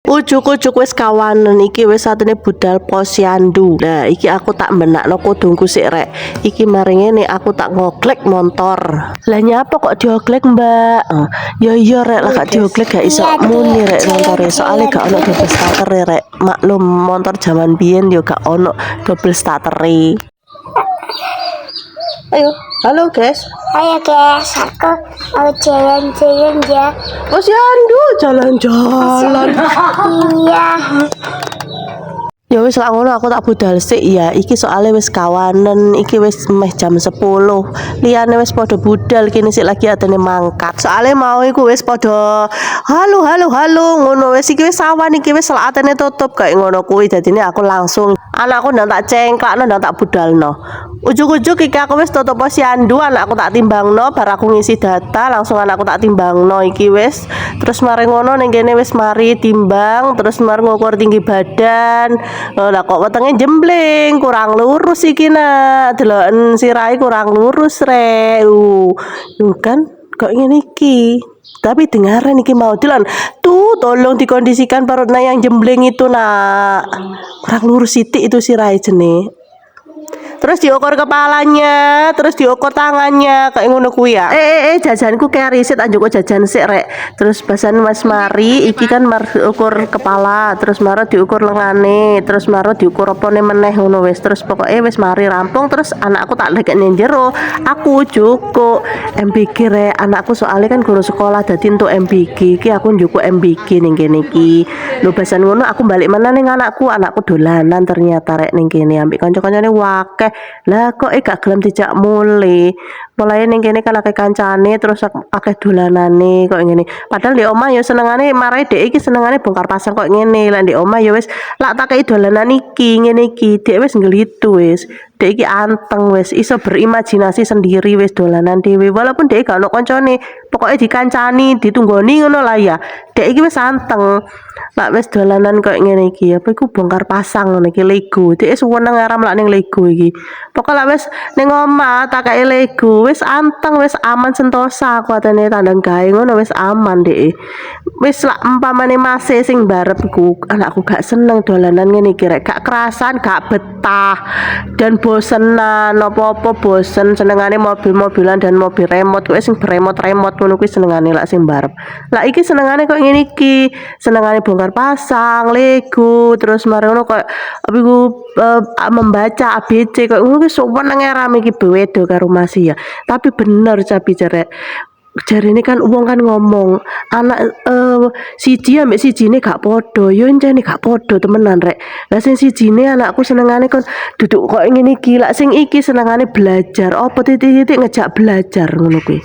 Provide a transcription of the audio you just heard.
Ujuk-ujuk wis kawanen iki wis satene budal posyandu. Nah, iki aku tak benakno kudungku sik rek. Iki mari ngene aku tak ngoglek motor. Lah nyapa kok dioglek, Mbak? Ya iya rek, lah gak dioglek gak iso muni rek montore. Soale gak ono double starter rek. Maklum motor zaman biyen yo gak ono double starter. Ayo, halo guys. Ayo guys, aku mau jalan-jalan ya. Posyandu jalan-jalan. Iya. Ya wis lak ngono aku tak budal sik ya. Iki soalnya wis kawanen, iki wis meh jam 10. Liyane wis padha budal kene sik lagi atene mangkat. Soale mau iku wis padha halo ngono wis iki wis sawan iki wis lak atene tutup kayak ngono kuwi. Dadine aku langsung anakku ndang tak cengklakno ndang tak budalno. Ujuk-ujuk iki aku wis tutup posyandu, anakku tak timbangno bar aku ngisi data langsung anakku tak timbangno iki wis. Terus mari ngono ning kene wis mari timbang, terus mari ngukur tinggi badan. Lah kok wetenge jembling, kurang lurus iki nak. Deloken sirahe kurang lurus rek. Kan kok ngene iki. Tapi dengaran iki mau Dilan. Tuh tolong dikondisikan perutnya yang jembling itu nak. Kurang lurus sithik itu sirahe jene. Terus diukur kepalanya, terus diukur tangannya, kayak ngono kuwi ya. Jajanku kayak riset anjuk jajan sik rek. Terus basan Mas Mari iki kan ukur kepala, terus maro diukur lengane, terus maro diukur opone meneh ngono wis. Terus pokoknya wis mari rampung terus anakku tak lekekne jero. Aku cukup MBG rek, anakku soalnya kan guru sekolah dadi entuk MBG. Iki aku njuku MBG ning kene iki. Lho basan ngono aku balik mana ning anakku dolanan ternyata rek ning kene ambek kanca-kancane wakeh. Lah kok gak gelem dijak mulai ning kene kan akeh kancane terus akeh dolanane kok ngene. Padahal di omah ya senengane marai dek iki senengane bongkar pasang kok ngene. Lah di omah ya wis lak tak kei dolanan iki ngene iki. Dek wis nggelitu wis. Dek iki anteng wis iso berimajinasi sendiri wis dolanan dhewe walaupun dek gak ono kancane. Pokoke dikancani, ditunggoni ngono lah ya. Dek iki wis anteng. Lak wis dolanan kok ngene iki apa iku bongkar pasang ngono iki Lego. Dek seneng aram lak ning Lego iki. Pokoke lak wis ning omah tak kei Lego wis anteng wis aman sentosa aku atene tandang gawe ngono wis aman dek. Wis lak umpamane mase sing barepku anakku gak seneng dolanan ngene iki rek gak kerasan gak betah dan bosenan apa-apa bosen senengane mobil-mobilan dan mobil remote kuwi sing beremot-remot ngono kuwi senengane lak sing barep. Lah iki senengane kok ngene iki senengane bongkar pasang Lego terus mari ngono kok apa iku membaca ABC kok ngono kuwi sok senenge rame iki bewedo karo Mas ya. Tapi bener capi cerek jari ini kan uang kan ngomong anak siji ambek sijine gak podo yo encene gak podo temenan rek. Lah sing sijine anakku senengane kon duduk kok ngene iki lak sing iki senengane belajar apa titik-titik ngejak belajar ngono kuwi.